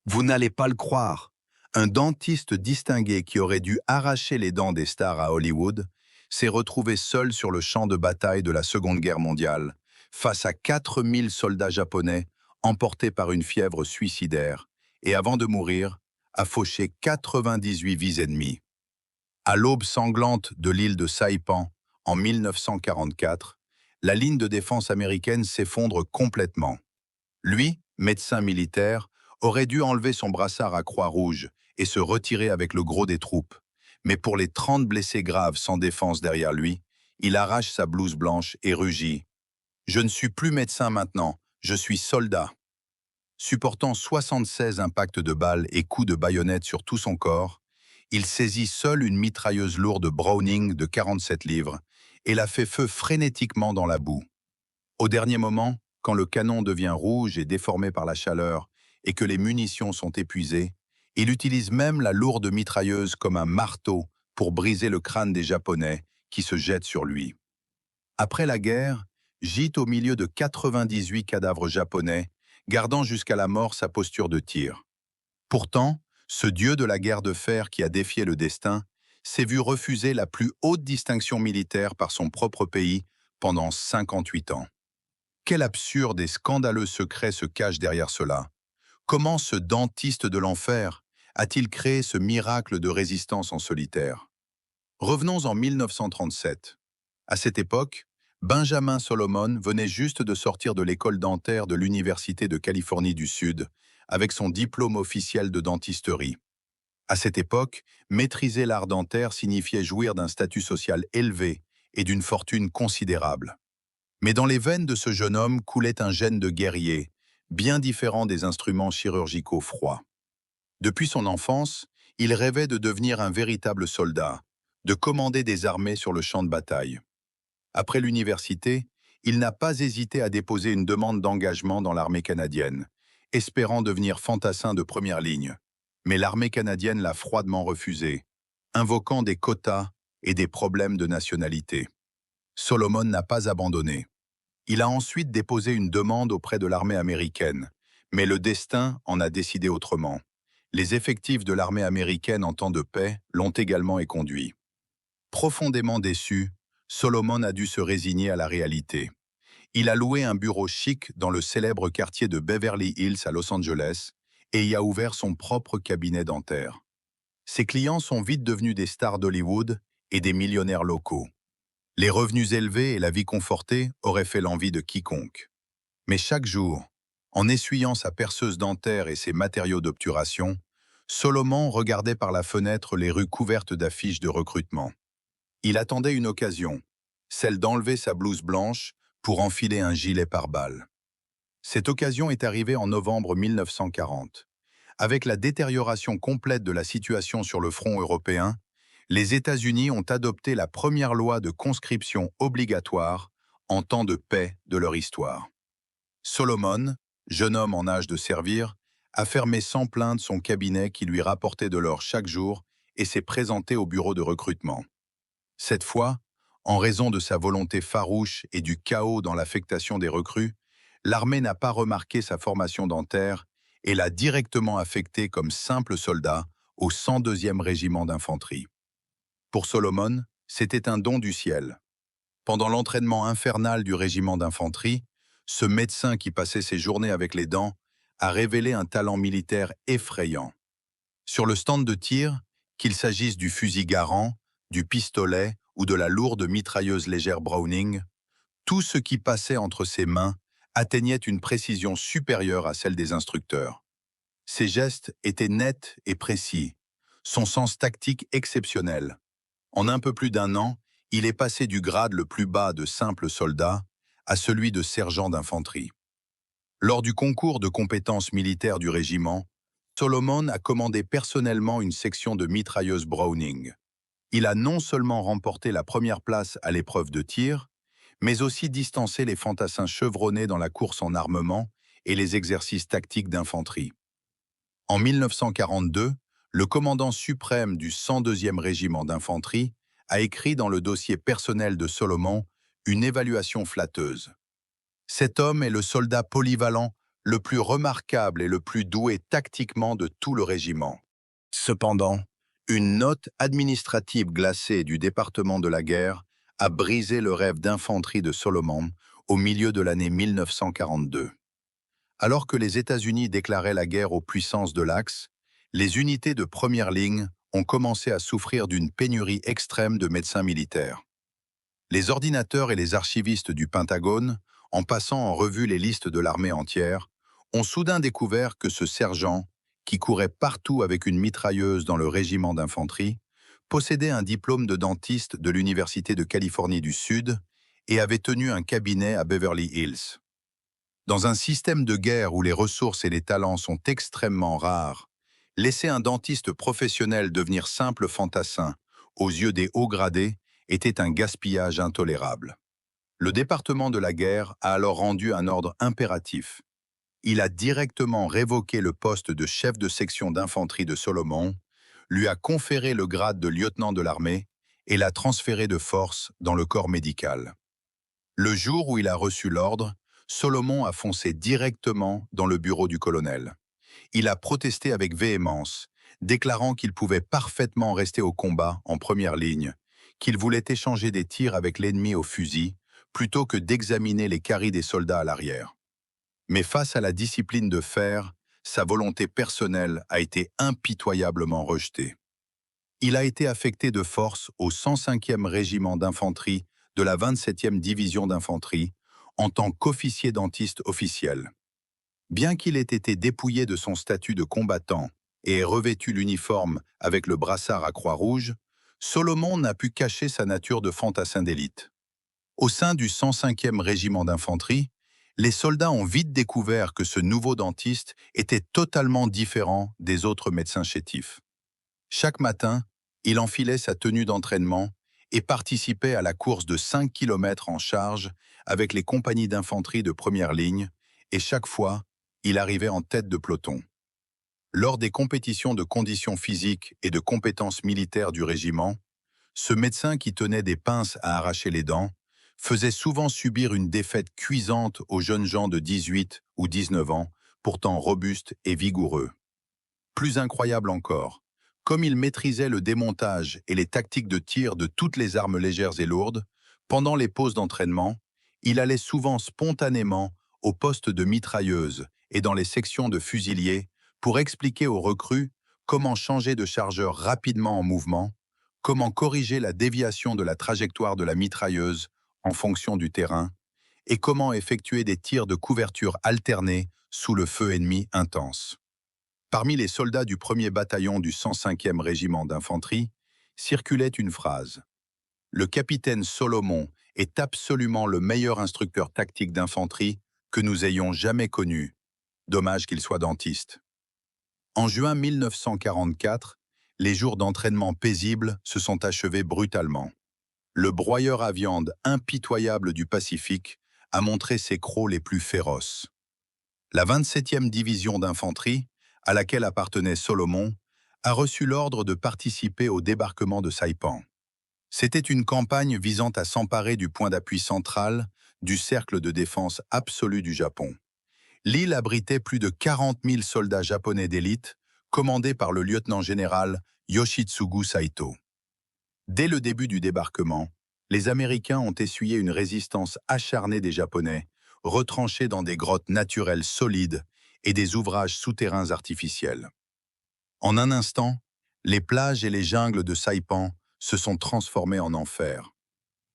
Vous n'allez pas le croire. Un dentiste distingué qui aurait dû arracher les dents des stars à Hollywood s'est retrouvé seul sur le champ de bataille de la Seconde Guerre mondiale, face à 4000 soldats japonais emportés par une fièvre suicidaire, et avant de mourir, a fauché 98 vies ennemies. À l'aube sanglante de l'île de Saipan, en 1944, la ligne de défense américaine s'effondre complètement. Lui, médecin militaire, aurait dû enlever son brassard à Croix-Rouge et se retirer avec le gros des troupes. Mais pour les 30 blessés graves sans défense derrière lui, il arrache sa blouse blanche et rugit. « Je ne suis plus médecin maintenant, je suis soldat ». Supportant 76 impacts de balles et coups de baïonnette sur tout son corps, il saisit seul une mitrailleuse lourde Browning de 47 livres et la fait feu frénétiquement dans la boue. Au dernier moment, quand le canon devient rouge et déformé par la chaleur et que les munitions sont épuisées, il utilise même la lourde mitrailleuse comme un marteau pour briser le crâne des Japonais qui se jettent sur lui. Après la guerre, gîte au milieu de 98 cadavres japonais, gardant jusqu'à la mort sa posture de tir. Pourtant, ce dieu de la guerre de fer qui a défié le destin s'est vu refuser la plus haute distinction militaire par son propre pays pendant 58 ans. Quel absurde et scandaleux secret se cache derrière cela? Comment ce dentiste de l'enfer a-t-il créé ce miracle de résistance en solitaire? Revenons en 1937. À cette époque, Benjamin Solomon venait juste de sortir de l'école dentaire de l'Université de Californie du Sud avec son diplôme officiel de dentisterie. À cette époque, maîtriser l'art dentaire signifiait jouir d'un statut social élevé et d'une fortune considérable. Mais dans les veines de ce jeune homme coulait un gène de guerrier, bien différent des instruments chirurgicaux froids. Depuis son enfance, il rêvait de devenir un véritable soldat, de commander des armées sur le champ de bataille. Après l'université, il n'a pas hésité à déposer une demande d'engagement dans l'armée canadienne, espérant devenir fantassin de première ligne. Mais l'armée canadienne l'a froidement refusé, invoquant des quotas et des problèmes de nationalité. Solomon n'a pas abandonné. Il a ensuite déposé une demande auprès de l'armée américaine, mais le destin en a décidé autrement. Les effectifs de l'armée américaine en temps de paix l'ont également éconduit. Profondément déçu, Solomon a dû se résigner à la réalité. Il a loué un bureau chic dans le célèbre quartier de Beverly Hills à Los Angeles et y a ouvert son propre cabinet dentaire. Ses clients sont vite devenus des stars d'Hollywood et des millionnaires locaux. Les revenus élevés et la vie confortée auraient fait l'envie de quiconque. Mais chaque jour, en essuyant sa perceuse dentaire et ses matériaux d'obturation, Solomon regardait par la fenêtre les rues couvertes d'affiches de recrutement. Il attendait une occasion, celle d'enlever sa blouse blanche pour enfiler un gilet pare-balles. Cette occasion est arrivée en novembre 1940. Avec la détérioration complète de la situation sur le front européen, les États-Unis ont adopté la première loi de conscription obligatoire en temps de paix de leur histoire. Solomon, jeune homme en âge de servir, a fermé sans plainte son cabinet qui lui rapportait de l'or chaque jour et s'est présenté au bureau de recrutement. Cette fois, en raison de sa volonté farouche et du chaos dans l'affectation des recrues, l'armée n'a pas remarqué sa formation dentaire et l'a directement affecté comme simple soldat au 102e régiment d'infanterie. Pour Solomon, c'était un don du ciel. Pendant l'entraînement infernal du régiment d'infanterie, ce médecin qui passait ses journées avec les dents a révélé un talent militaire effrayant. Sur le stand de tir, qu'il s'agisse du fusil Garand, du pistolet ou de la lourde mitrailleuse légère Browning, tout ce qui passait entre ses mains atteignait une précision supérieure à celle des instructeurs. Ses gestes étaient nets et précis, son sens tactique exceptionnel. En un peu plus d'un an, il est passé du grade le plus bas de simple soldat à celui de sergent d'infanterie. Lors du concours de compétences militaires du régiment, Solomon a commandé personnellement une section de mitrailleuses Browning. Il a non seulement remporté la première place à l'épreuve de tir, mais aussi distancé les fantassins chevronnés dans la course en armement et les exercices tactiques d'infanterie. En 1942, le commandant suprême du 102e régiment d'infanterie a écrit dans le dossier personnel de Solomon une évaluation flatteuse. Cet homme est le soldat polyvalent le plus remarquable et le plus doué tactiquement de tout le régiment. Cependant, une note administrative glacée du département de la guerre a brisé le rêve d'infanterie de Solomon au milieu de l'année 1942. Alors que les États-Unis déclaraient la guerre aux puissances de l'Axe, les unités de première ligne ont commencé à souffrir d'une pénurie extrême de médecins militaires. Les ordinateurs et les archivistes du Pentagone, en passant en revue les listes de l'armée entière, ont soudain découvert que ce sergent, qui courait partout avec une mitrailleuse dans le régiment d'infanterie, possédait un diplôme de dentiste de l'Université de Californie du Sud et avait tenu un cabinet à Beverly Hills. Dans un système de guerre où les ressources et les talents sont extrêmement rares, laisser un dentiste professionnel devenir simple fantassin, aux yeux des hauts gradés, était un gaspillage intolérable. Le département de la guerre a alors rendu un ordre impératif. Il a directement révoqué le poste de chef de section d'infanterie de Solomon, lui a conféré le grade de lieutenant de l'armée et l'a transféré de force dans le corps médical. Le jour où il a reçu l'ordre, Solomon a foncé directement dans le bureau du colonel. Il a protesté avec véhémence, déclarant qu'il pouvait parfaitement rester au combat en première ligne, qu'il voulait échanger des tirs avec l'ennemi au fusil, plutôt que d'examiner les caries des soldats à l'arrière. Mais face à la discipline de fer, sa volonté personnelle a été impitoyablement rejetée. Il a été affecté de force au 105e régiment d'infanterie de la 27e division d'infanterie en tant qu'officier dentiste officiel. Bien qu'il ait été dépouillé de son statut de combattant et ait revêtu l'uniforme avec le brassard à croix rouge, Solomon n'a pu cacher sa nature de fantassin d'élite. Au sein du 105e régiment d'infanterie, les soldats ont vite découvert que ce nouveau dentiste était totalement différent des autres médecins chétifs. Chaque matin, il enfilait sa tenue d'entraînement et participait à la course de 5 km en charge avec les compagnies d'infanterie de première ligne, et chaque fois, il arrivait en tête de peloton. Lors des compétitions de conditions physiques et de compétences militaires du régiment, ce médecin qui tenait des pinces à arracher les dents faisait souvent subir une défaite cuisante aux jeunes gens de 18 ou 19 ans, pourtant robustes et vigoureux. Plus incroyable encore, comme il maîtrisait le démontage et les tactiques de tir de toutes les armes légères et lourdes, pendant les pauses d'entraînement, il allait souvent spontanément au poste de mitrailleuse et dans les sections de fusiliers pour expliquer aux recrues comment changer de chargeur rapidement en mouvement, comment corriger la déviation de la trajectoire de la mitrailleuse en fonction du terrain, et comment effectuer des tirs de couverture alternés sous le feu ennemi intense. Parmi les soldats du 1er bataillon du 105e régiment d'infanterie, circulait une phrase. « Le capitaine Solomon est absolument le meilleur instructeur tactique d'infanterie que nous ayons jamais connu. Dommage qu'il soit dentiste. » En juin 1944, les jours d'entraînement paisibles se sont achevés brutalement. Le broyeur à viande impitoyable du Pacifique a montré ses crocs les plus féroces. La 27e division d'infanterie, à laquelle appartenait Solomon, a reçu l'ordre de participer au débarquement de Saipan. C'était une campagne visant à s'emparer du point d'appui central du cercle de défense absolu du Japon. L'île abritait plus de 40 000 soldats japonais d'élite, commandés par le lieutenant-général Yoshitsugu Saito. Dès le début du débarquement, les Américains ont essuyé une résistance acharnée des Japonais, retranchés dans des grottes naturelles solides et des ouvrages souterrains artificiels. En un instant, les plages et les jungles de Saipan se sont transformées en enfer.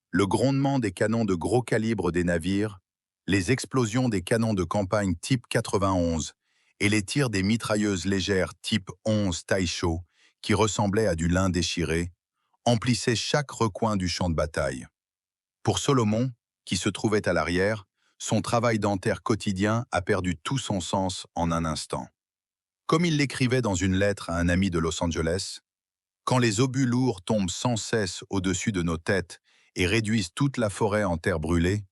Le grondement des canons de gros calibre des navires, les explosions des canons de campagne type 91 et les tirs des mitrailleuses légères type 11 Taisho, qui ressemblaient à du lin déchiré, emplissaient chaque recoin du champ de bataille. Pour Solomon, qui se trouvait à l'arrière, son travail dentaire quotidien a perdu tout son sens en un instant. Comme il l'écrivait dans une lettre à un ami de Los Angeles, « Quand les obus lourds tombent sans cesse au-dessus de nos têtes et réduisent toute la forêt en terre brûlée,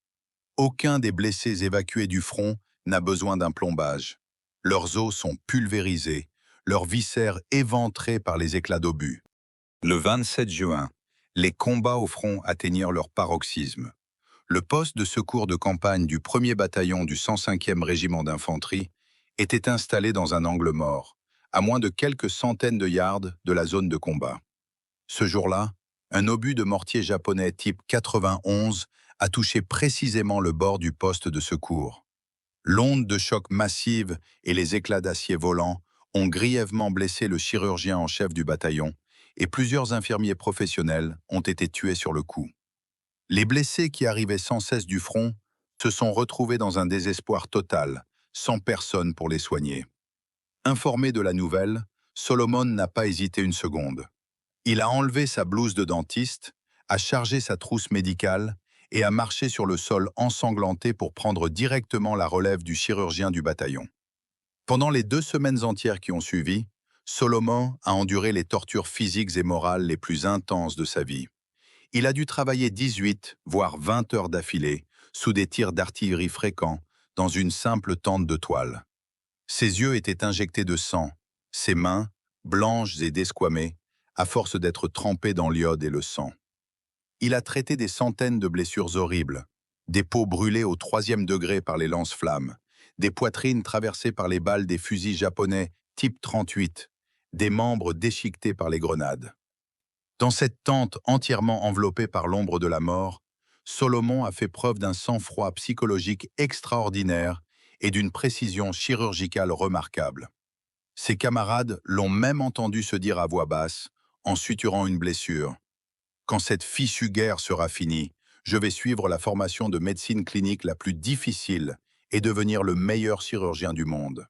aucun des blessés évacués du front n'a besoin d'un plombage. Leurs os sont pulvérisés, leurs viscères éventrés par les éclats d'obus. » Le 27 juin, les combats au front atteignirent leur paroxysme. Le poste de secours de campagne du 1er bataillon du 105e régiment d'infanterie était installé dans un angle mort, à moins de quelques centaines de yards de la zone de combat. Ce jour-là, un obus de mortier japonais type 91 a touché précisément le bord du poste de secours. L'onde de choc massive et les éclats d'acier volants ont grièvement blessé le chirurgien en chef du bataillon et plusieurs infirmiers professionnels ont été tués sur le coup. Les blessés qui arrivaient sans cesse du front se sont retrouvés dans un désespoir total, sans personne pour les soigner. Informé de la nouvelle, Solomon n'a pas hésité une seconde. Il a enlevé sa blouse de dentiste, a chargé sa trousse médicale et a marché sur le sol ensanglanté pour prendre directement la relève du chirurgien du bataillon. Pendant les 2 semaines entières qui ont suivi, Solomon a enduré les tortures physiques et morales les plus intenses de sa vie. Il a dû travailler 18, voire 20 heures d'affilée, sous des tirs d'artillerie fréquents, dans une simple tente de toile. Ses yeux étaient injectés de sang, ses mains, blanches et desquamées, à force d'être trempées dans l'iode et le sang. Il a traité des centaines de blessures horribles, des peaux brûlées au 3e degré par les lance-flammes, des poitrines traversées par les balles des fusils japonais type 38, des membres déchiquetés par les grenades. Dans cette tente entièrement enveloppée par l'ombre de la mort, Solomon a fait preuve d'un sang-froid psychologique extraordinaire et d'une précision chirurgicale remarquable. Ses camarades l'ont même entendu se dire à voix basse, en suturant une blessure: « Quand cette fichue guerre sera finie, je vais suivre la formation de médecine clinique la plus difficile et devenir le meilleur chirurgien du monde. »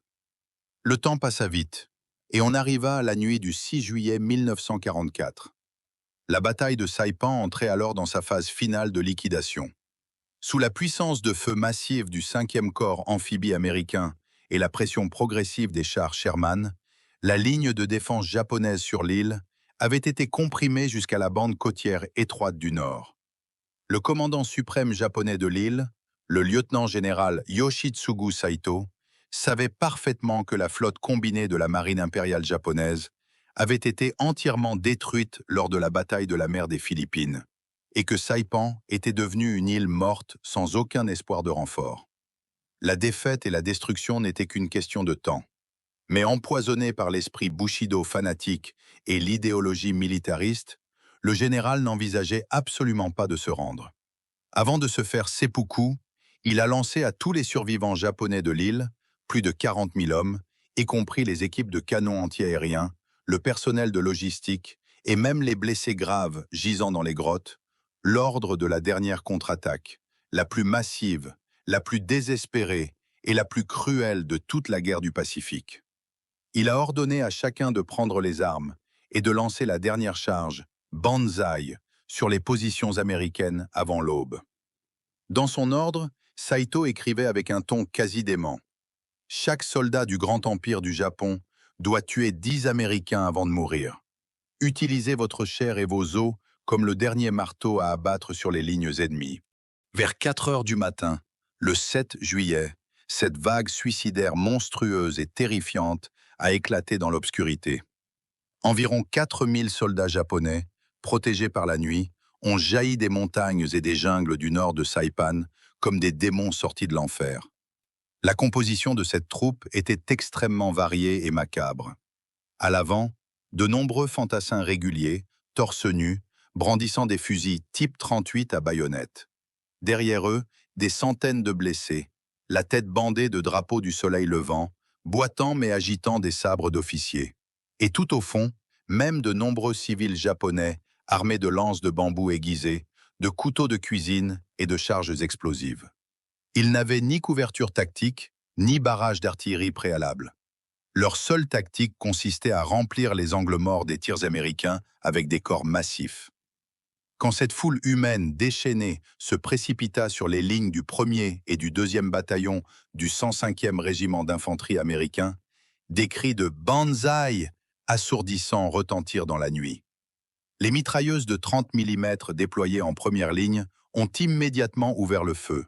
Le temps passa vite, et on arriva à la nuit du 6 juillet 1944. La bataille de Saipan entrait alors dans sa phase finale de liquidation. Sous la puissance de feu massive du 5e corps amphibie américain et la pression progressive des chars Sherman, la ligne de défense japonaise sur l'île avait été comprimée jusqu'à la bande côtière étroite du nord. Le commandant suprême japonais de l'île, le lieutenant-général Yoshitsugu Saito, savait parfaitement que la flotte combinée de la marine impériale japonaise avait été entièrement détruite lors de la bataille de la mer des Philippines, et que Saipan était devenue une île morte sans aucun espoir de renfort. La défaite et la destruction n'étaient qu'une question de temps. Mais empoisonné par l'esprit Bushido fanatique et l'idéologie militariste, le général n'envisageait absolument pas de se rendre. Avant de se faire seppuku, il a lancé à tous les survivants japonais de l'île, plus de 40 000 hommes, y compris les équipes de canons antiaériens, le personnel de logistique et même les blessés graves gisant dans les grottes, l'ordre de la dernière contre-attaque, la plus massive, la plus désespérée et la plus cruelle de toute la guerre du Pacifique. Il a ordonné à chacun de prendre les armes et de lancer la dernière charge, Banzai, sur les positions américaines avant l'aube. Dans son ordre, Saito écrivait avec un ton quasi dément: « Chaque soldat du grand empire du Japon doit tuer 10 Américains avant de mourir. Utilisez votre chair et vos os comme le dernier marteau à abattre sur les lignes ennemies. » Vers 4 heures du matin, le 7 juillet, cette vague suicidaire monstrueuse et terrifiante a éclaté dans l'obscurité. Environ 4000 soldats japonais, protégés par la nuit, ont jailli des montagnes et des jungles du nord de Saipan comme des démons sortis de l'enfer. La composition de cette troupe était extrêmement variée et macabre. À l'avant, de nombreux fantassins réguliers, torse nus, brandissant des fusils type 38 à baïonnette. Derrière eux, des centaines de blessés, la tête bandée de drapeaux du soleil levant, boitant mais agitant des sabres d'officiers. Et tout au fond, même de nombreux civils japonais, armés de lances de bambou aiguisées, de couteaux de cuisine et de charges explosives. Ils n'avaient ni couverture tactique, ni barrage d'artillerie préalable. Leur seule tactique consistait à remplir les angles morts des tirs américains avec des corps massifs. Quand cette foule humaine déchaînée se précipita sur les lignes du 1er et du 2e bataillon du 105e régiment d'infanterie américain, des cris de « Banzai » assourdissants retentirent dans la nuit. Les mitrailleuses de 30 mm déployées en première ligne ont immédiatement ouvert le feu.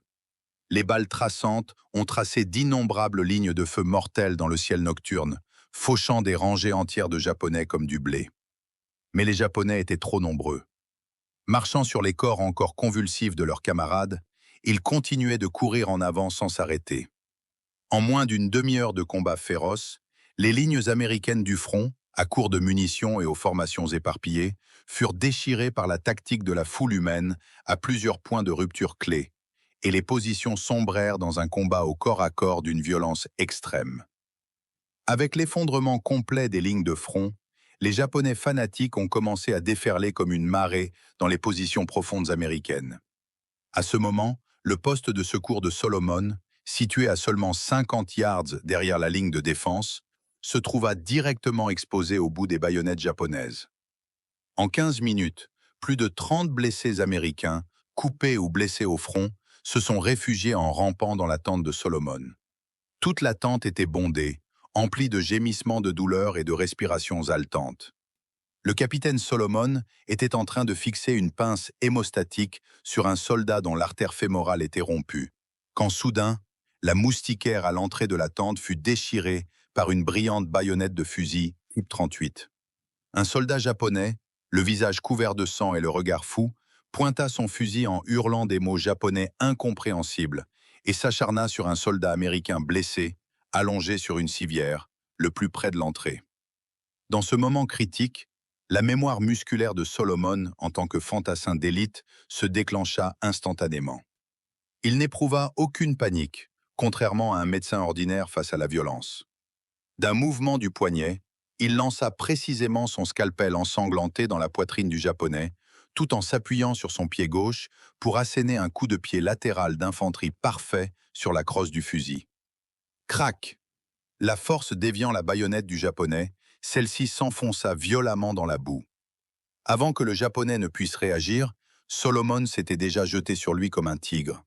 Les balles traçantes ont tracé d'innombrables lignes de feu mortelles dans le ciel nocturne, fauchant des rangées entières de Japonais comme du blé. Mais les Japonais étaient trop nombreux. Marchant sur les corps encore convulsifs de leurs camarades, ils continuaient de courir en avant sans s'arrêter. En moins d'une demi-heure de combats féroces, les lignes américaines du front, à court de munitions et aux formations éparpillées, furent déchirées par la tactique de la foule humaine à plusieurs points de rupture clés, et les positions sombrèrent dans un combat au corps à corps d'une violence extrême. Avec l'effondrement complet des lignes de front, les Japonais fanatiques ont commencé à déferler comme une marée dans les positions profondes américaines. À ce moment, le poste de secours de Solomon, situé à seulement 50 yards derrière la ligne de défense, se trouva directement exposé au bout des baïonnettes japonaises. En 15 minutes, plus de 30 blessés américains, coupés ou blessés au front, se sont réfugiés en rampant dans la tente de Solomon. Toute la tente était bondée, emplie de gémissements de douleur et de respirations haletantes. Le capitaine Solomon était en train de fixer une pince hémostatique sur un soldat dont l'artère fémorale était rompue, quand soudain, la moustiquaire à l'entrée de la tente fut déchirée par une brillante baïonnette de fusil Type 38. Un soldat japonais, le visage couvert de sang et le regard fou, pointa son fusil en hurlant des mots japonais incompréhensibles et s'acharna sur un soldat américain blessé, allongé sur une civière, le plus près de l'entrée. Dans ce moment critique, la mémoire musculaire de Solomon en tant que fantassin d'élite se déclencha instantanément. Il n'éprouva aucune panique, contrairement à un médecin ordinaire face à la violence. D'un mouvement du poignet, il lança précisément son scalpel ensanglanté dans la poitrine du Japonais, tout en s'appuyant sur son pied gauche pour asséner un coup de pied latéral d'infanterie parfait sur la crosse du fusil. Crac! La force déviant la baïonnette du Japonais, celle-ci s'enfonça violemment dans la boue. Avant que le Japonais ne puisse réagir, Solomon s'était déjà jeté sur lui comme un tigre.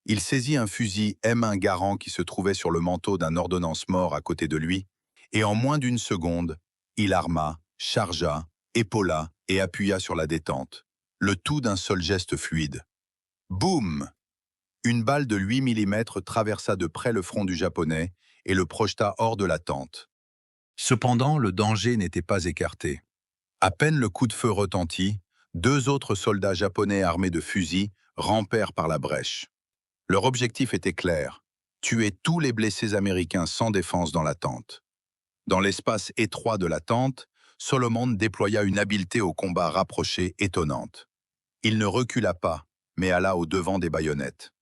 Il saisit un fusil M1 Garand qui se trouvait sur le manteau d'un ordonnance-mort à côté de lui, et en moins d'une seconde, il arma, chargea, épaula et appuya sur la détente, le tout d'un seul geste fluide. Boum! Une balle de 8 mm traversa de près le front du Japonais et le projeta hors de la tente. Cependant, le danger n'était pas écarté. À peine le coup de feu retentit, deux autres soldats japonais armés de fusils rampèrent par la brèche. Leur objectif était clair, tuer tous les blessés américains sans défense dans la tente. Dans l'espace étroit de la tente, Solomon déploya une habileté au combat rapproché étonnante. Il ne recula pas, mais alla au-devant des baïonnettes.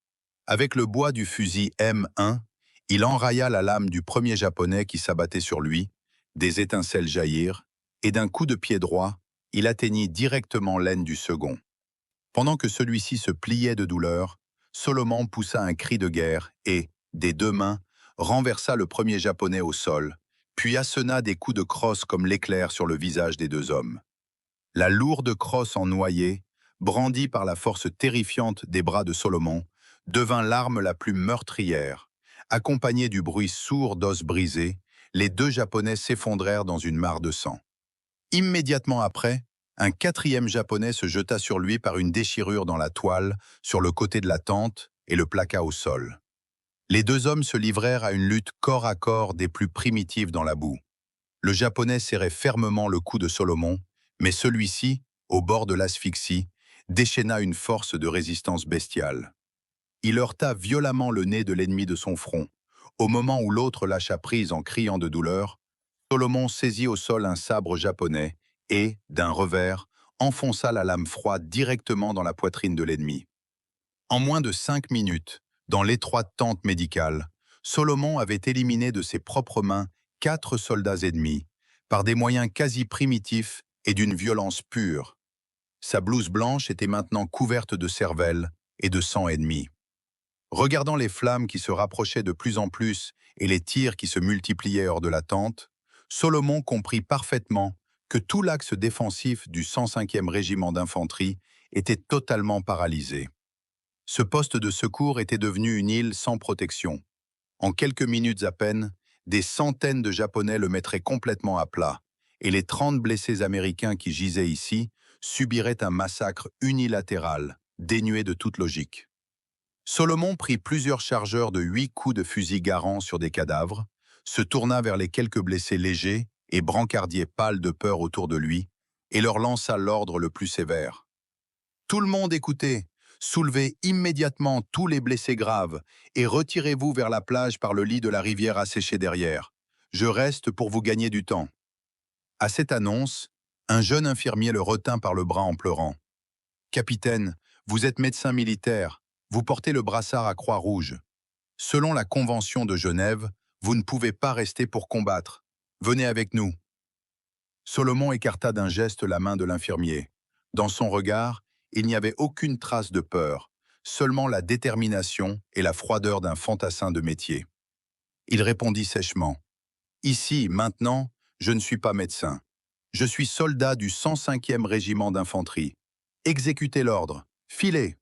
Avec le bois du fusil M1, il enrailla la lame du premier Japonais qui s'abattait sur lui, des étincelles jaillirent, et d'un coup de pied droit, il atteignit directement l'aine du second. Pendant que celui-ci se pliait de douleur, Solomon poussa un cri de guerre et, des deux mains, renversa le premier Japonais au sol, puis assena des coups de crosse comme l'éclair sur le visage des deux hommes. La lourde crosse en noyer, brandie par la force terrifiante des bras de Solomon, devint l'arme la plus meurtrière. Accompagnée du bruit sourd d'os brisés, les deux Japonais s'effondrèrent dans une mare de sang. Immédiatement après, un quatrième Japonais se jeta sur lui par une déchirure dans la toile, sur le côté de la tente, et le plaqua au sol. Les deux hommes se livrèrent à une lutte corps à corps des plus primitives dans la boue. Le Japonais serrait fermement le cou de Solomon, mais celui-ci, au bord de l'asphyxie, déchaîna une force de résistance bestiale. Il heurta violemment le nez de l'ennemi de son front. Au moment où l'autre lâcha prise en criant de douleur, Solomon saisit au sol un sabre japonais et, d'un revers, enfonça la lame froide directement dans la poitrine de l'ennemi. En moins de 5 minutes, dans l'étroite tente médicale, Solomon avait éliminé de ses propres mains 4 soldats ennemis, par des moyens quasi primitifs et d'une violence pure. Sa blouse blanche était maintenant couverte de cervelle et de sang ennemi. Regardant les flammes qui se rapprochaient de plus en plus et les tirs qui se multipliaient hors de la tente, Solomon comprit parfaitement que tout l'axe défensif du 105e régiment d'infanterie était totalement paralysé. Ce poste de secours était devenu une île sans protection. En quelques minutes à peine, des centaines de Japonais le mettraient complètement à plat, et les 30 blessés américains qui gisaient ici subiraient un massacre unilatéral, dénué de toute logique. Solomon prit plusieurs chargeurs de 8 coups de fusil Garand sur des cadavres, se tourna vers les quelques blessés légers et brancardiers pâles de peur autour de lui, et leur lança l'ordre le plus sévère. « Tout le monde écoutez, Soulevez immédiatement tous les blessés graves et retirez-vous vers la plage par le lit de la rivière asséchée derrière. Je reste pour vous gagner du temps. » À cette annonce, un jeune infirmier le retint par le bras en pleurant. « Capitaine, vous êtes médecin militaire, vous portez le brassard à Croix-Rouge. Selon la Convention de Genève, vous ne pouvez pas rester pour combattre. Venez avec nous. » Solomon écarta d'un geste la main de l'infirmier. Dans son regard, il n'y avait aucune trace de peur, seulement la détermination et la froideur d'un fantassin de métier. Il répondit sèchement. « Ici, maintenant, je ne suis pas médecin. Je suis soldat du 105e régiment d'infanterie. Exécutez l'ordre. Filez !»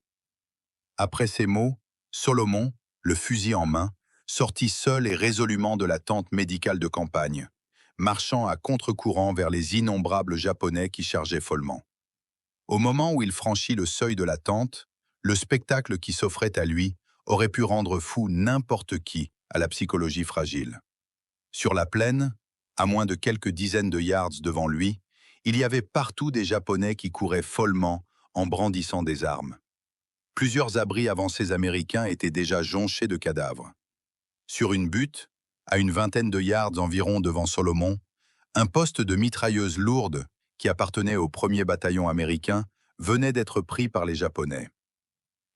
Après ces mots, Solomon, le fusil en main, sortit seul et résolument de la tente médicale de campagne, marchant à contre-courant vers les innombrables Japonais qui chargeaient follement. Au moment où il franchit le seuil de la tente, le spectacle qui s'offrait à lui aurait pu rendre fou n'importe qui à la psychologie fragile. Sur la plaine, à moins de quelques dizaines de yards devant lui, il y avait partout des Japonais qui couraient follement en brandissant des armes. Plusieurs abris avancés américains étaient déjà jonchés de cadavres. Sur une butte, à une vingtaine de yards environ devant Solomon, un poste de mitrailleuse lourde, qui appartenait au 1er bataillon américain, venait d'être pris par les Japonais.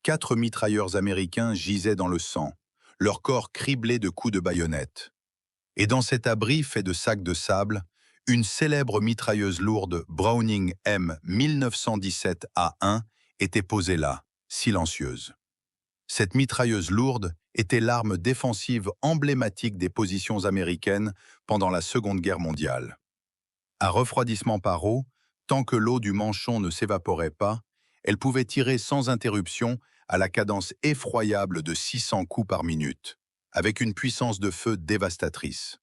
4 mitrailleurs américains gisaient dans le sang, leur corps criblé de coups de baïonnette. Et dans cet abri fait de sacs de sable, une célèbre mitrailleuse lourde Browning M 1917A1 était posée là, silencieuse. Cette mitrailleuse lourde était l'arme défensive emblématique des positions américaines pendant la Seconde Guerre mondiale. À refroidissement par eau, tant que l'eau du manchon ne s'évaporait pas, elle pouvait tirer sans interruption à la cadence effroyable de 600 coups par minute, avec une puissance de feu dévastatrice.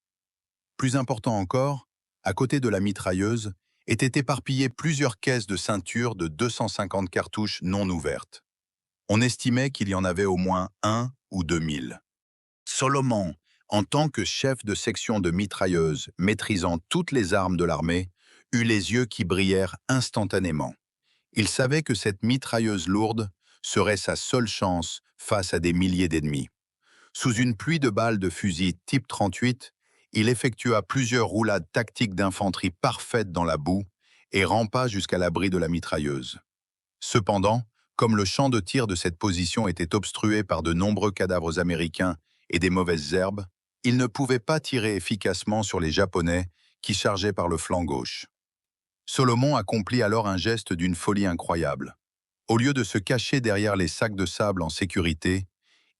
Plus important encore, à côté de la mitrailleuse, étaient éparpillées plusieurs caisses de ceinture de 250 cartouches non ouvertes. On estimait qu'il y en avait au moins 1 ou 2000. Solomon, en tant que chef de section de mitrailleuses maîtrisant toutes les armes de l'armée, eut les yeux qui brillèrent instantanément. Il savait que cette mitrailleuse lourde serait sa seule chance face à des milliers d'ennemis. Sous une pluie de balles de fusil type 38, il effectua plusieurs roulades tactiques d'infanterie parfaites dans la boue et rampa jusqu'à l'abri de la mitrailleuse. Cependant, comme le champ de tir de cette position était obstrué par de nombreux cadavres américains et des mauvaises herbes, il ne pouvait pas tirer efficacement sur les Japonais qui chargeaient par le flanc gauche. Solomon accomplit alors un geste d'une folie incroyable. Au lieu de se cacher derrière les sacs de sable en sécurité,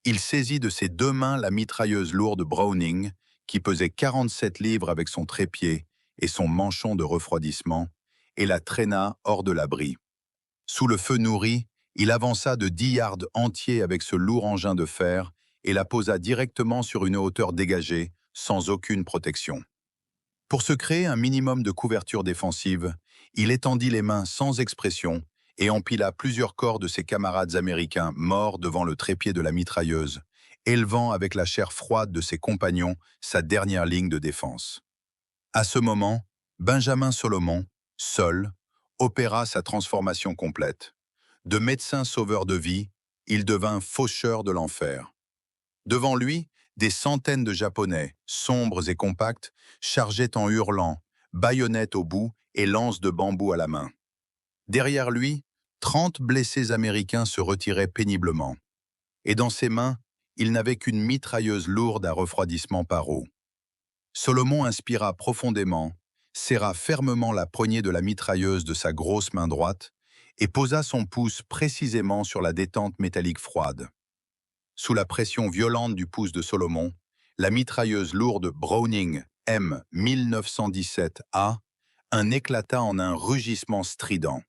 il saisit de ses 2 mains la mitrailleuse lourde Browning, qui pesait 47 livres avec son trépied et son manchon de refroidissement, et la traîna hors de l'abri. Sous le feu nourri, il avança de 10 yards entiers avec ce lourd engin de fer et la posa directement sur une hauteur dégagée, sans aucune protection. Pour se créer un minimum de couverture défensive, il étendit les mains sans expression et empila plusieurs corps de ses camarades américains morts devant le trépied de la mitrailleuse, élevant avec la chair froide de ses compagnons sa dernière ligne de défense. À ce moment, Benjamin Solomon, seul, opéra sa transformation complète. De médecin sauveur de vie, il devint faucheur de l'enfer. Devant lui, des centaines de Japonais, sombres et compacts, chargeaient en hurlant, baïonnettes au bout et lances de bambou à la main. Derrière lui, 30 blessés américains se retiraient péniblement. Et dans ses mains, il n'avait qu'une mitrailleuse lourde à refroidissement par eau. Solomon inspira profondément, serra fermement la poignée de la mitrailleuse de sa grosse main droite et posa son pouce précisément sur la détente métallique froide. Sous la pression violente du pouce de Solomon, la mitrailleuse lourde Browning M 1917A éclata en un rugissement strident.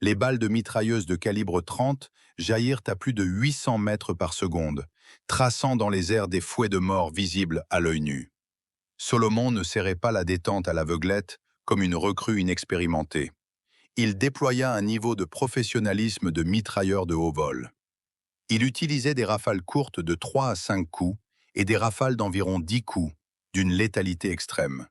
Les balles de mitrailleuse de calibre 30 jaillirent à plus de 800 mètres par seconde, traçant dans les airs des fouets de mort visibles à l'œil nu. Solomon ne serrait pas la détente à l'aveuglette comme une recrue inexpérimentée. Il déploya un niveau de professionnalisme de mitrailleur de haut vol. Il utilisait des rafales courtes de 3 à 5 coups et des rafales d'environ 10 coups, d'une létalité extrême.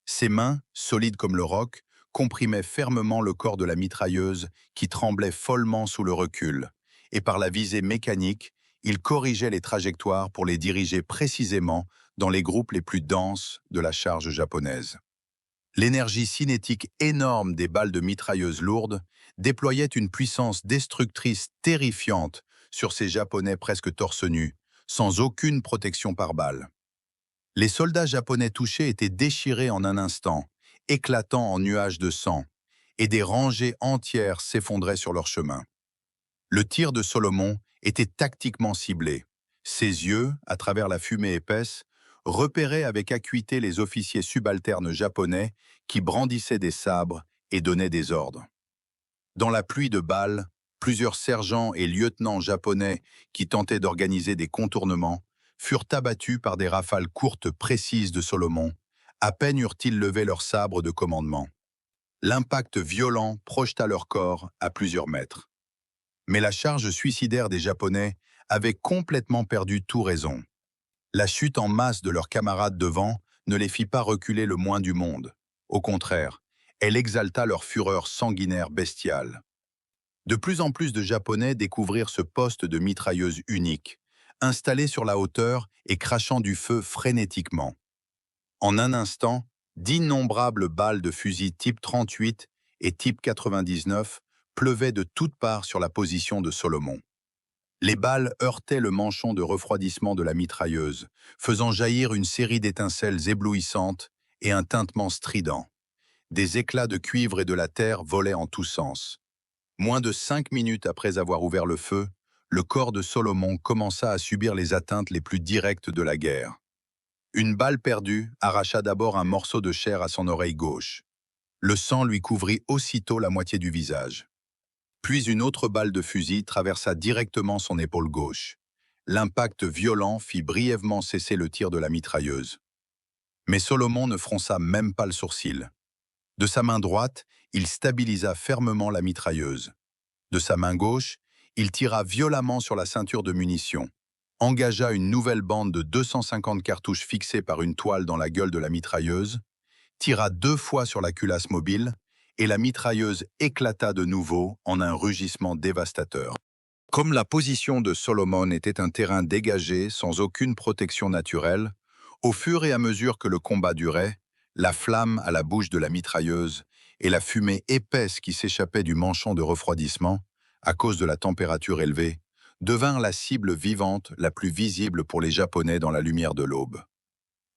Ses mains, solides comme le roc, comprimaient fermement le corps de la mitrailleuse qui tremblait follement sous le recul, et par la visée mécanique, il corrigeait les trajectoires pour les diriger précisément dans les groupes les plus denses de la charge japonaise. L'énergie cinétique énorme des balles de mitrailleuses lourdes déployait une puissance destructrice terrifiante sur ces Japonais presque torse nu, sans aucune protection par balle. Les soldats japonais touchés étaient déchirés en un instant, éclatant en nuages de sang, et des rangées entières s'effondraient sur leur chemin. Le tir de Solomon était tactiquement ciblé. Ses yeux, à travers la fumée épaisse, repéraient avec acuité les officiers subalternes japonais qui brandissaient des sabres et donnaient des ordres. Dans la pluie de balles, plusieurs sergents et lieutenants japonais qui tentaient d'organiser des contournements furent abattus par des rafales courtes précises de Solomon, à peine eurent-ils levé leurs sabres de commandement. L'impact violent projeta leur corps à plusieurs mètres. Mais la charge suicidaire des Japonais avait complètement perdu tout raison. La chute en masse de leurs camarades devant ne les fit pas reculer le moins du monde. Au contraire, elle exalta leur fureur sanguinaire bestiale. De plus en plus de Japonais découvrirent ce poste de mitrailleuse unique, installé sur la hauteur et crachant du feu frénétiquement. En un instant, d'innombrables balles de fusil type 38 et type 99 pleuvaient de toutes parts sur la position de Solomon. Les balles heurtaient le manchon de refroidissement de la mitrailleuse, faisant jaillir une série d'étincelles éblouissantes et un tintement strident. Des éclats de cuivre et de la terre volaient en tous sens. Moins de 5 minutes après avoir ouvert le feu, le corps de Solomon commença à subir les atteintes les plus directes de la guerre. Une balle perdue arracha d'abord un morceau de chair à son oreille gauche. Le sang lui couvrit aussitôt la moitié du visage. Puis une autre balle de fusil traversa directement son épaule gauche. L'impact violent fit brièvement cesser le tir de la mitrailleuse. Mais Solomon ne fronça même pas le sourcil. De sa main droite, il stabilisa fermement la mitrailleuse. De sa main gauche, il tira violemment sur la ceinture de munitions, engagea une nouvelle bande de 250 cartouches fixées par une toile dans la gueule de la mitrailleuse, tira 2 fois sur la culasse mobile, et la mitrailleuse éclata de nouveau en un rugissement dévastateur. Comme la position de Solomon était un terrain dégagé sans aucune protection naturelle, au fur et à mesure que le combat durait, la flamme à la bouche de la mitrailleuse et la fumée épaisse qui s'échappait du manchon de refroidissement, à cause de la température élevée, devinrent la cible vivante la plus visible pour les Japonais dans la lumière de l'aube.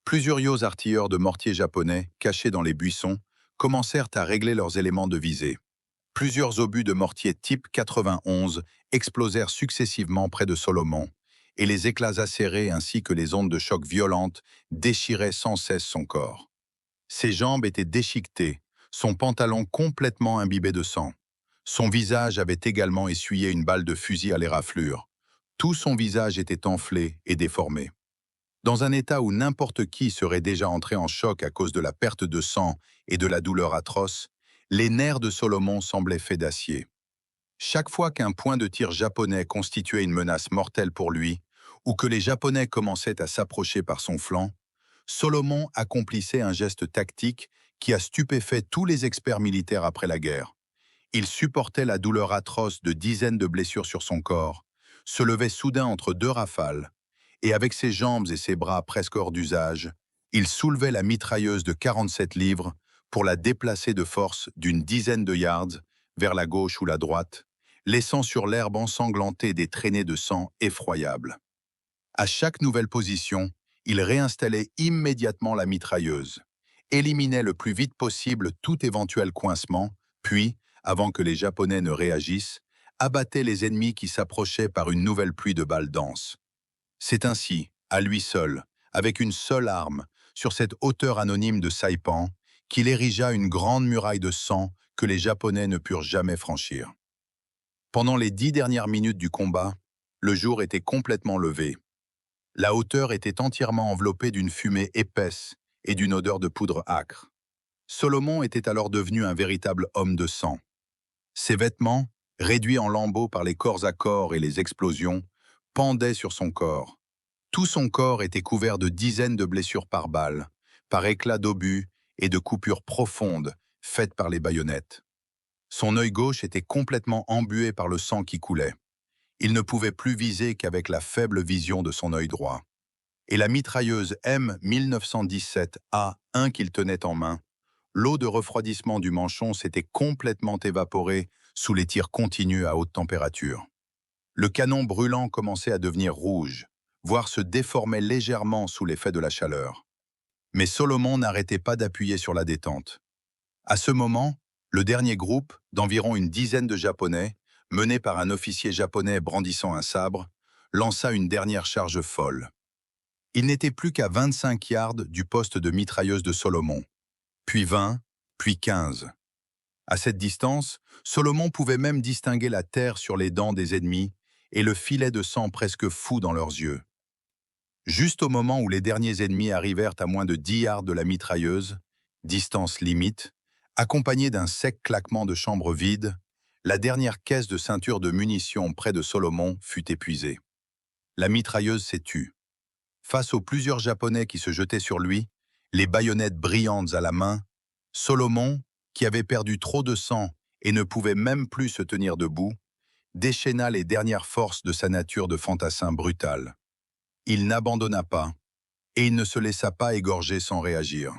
Plusieurs artilleurs de mortiers japonais, cachés dans les buissons, commencèrent à régler leurs éléments de visée. Plusieurs obus de mortier type 91 explosèrent successivement près de Solomon, et les éclats acérés ainsi que les ondes de choc violentes déchiraient sans cesse son corps. Ses jambes étaient déchiquetées, son pantalon complètement imbibé de sang. Son visage avait également essuyé une balle de fusil à l'éraflure. Tout son visage était enflé et déformé. Dans un état où n'importe qui serait déjà entré en choc à cause de la perte de sang et de la douleur atroce, les nerfs de Solomon semblaient faits d'acier. Chaque fois qu'un point de tir japonais constituait une menace mortelle pour lui, ou que les Japonais commençaient à s'approcher par son flanc, Solomon accomplissait un geste tactique qui a stupéfait tous les experts militaires après la guerre. Il supportait la douleur atroce de dizaines de blessures sur son corps, se levait soudain entre 2 rafales, et avec ses jambes et ses bras presque hors d'usage, il soulevait la mitrailleuse de 47 livres pour la déplacer de force d'une dizaine de yards vers la gauche ou la droite, laissant sur l'herbe ensanglantée des traînées de sang effroyables. À chaque nouvelle position, il réinstallait immédiatement la mitrailleuse, éliminait le plus vite possible tout éventuel coincement, puis, avant que les Japonais ne réagissent, abattait les ennemis qui s'approchaient par une nouvelle pluie de balles denses. C'est ainsi, à lui seul, avec une seule arme, sur cette hauteur anonyme de Saipan, qu'il érigea une grande muraille de sang que les Japonais ne purent jamais franchir. Pendant les 10 dernières minutes du combat, le jour était complètement levé. La hauteur était entièrement enveloppée d'une fumée épaisse et d'une odeur de poudre âcre. Solomon était alors devenu un véritable homme de sang. Ses vêtements, réduits en lambeaux par les corps à corps et les explosions, pendaient sur son corps. Tout son corps était couvert de dizaines de blessures par balles, par éclats d'obus et de coupures profondes faites par les baïonnettes. Son œil gauche était complètement embué par le sang qui coulait. Il ne pouvait plus viser qu'avec la faible vision de son œil droit. Et la mitrailleuse M1917A1 qu'il tenait en main, l'eau de refroidissement du manchon s'était complètement évaporée sous les tirs continus à haute température. Le canon brûlant commençait à devenir rouge, voire se déformait légèrement sous l'effet de la chaleur. Mais Solomon n'arrêtait pas d'appuyer sur la détente. À ce moment, le dernier groupe, d'environ une dizaine de Japonais, mené par un officier japonais brandissant un sabre, lança une dernière charge folle. Il n'était plus qu'à 25 yards du poste de mitrailleuse de Solomon, puis 20, puis 15. À cette distance, Solomon pouvait même distinguer la terre sur les dents des ennemis et le filet de sang presque fou dans leurs yeux. Juste au moment où les derniers ennemis arrivèrent à moins de 10 yards de la mitrailleuse, distance limite, accompagné d'un sec claquement de chambre vide, la dernière caisse de ceinture de munitions près de Solomon fut épuisée. La mitrailleuse s'est tue. Face aux plusieurs Japonais qui se jetaient sur lui, les baïonnettes brillantes à la main, Solomon, qui avait perdu trop de sang et ne pouvait même plus se tenir debout, déchaîna les dernières forces de sa nature de fantassin brutal. Il n'abandonna pas, et il ne se laissa pas égorger sans réagir.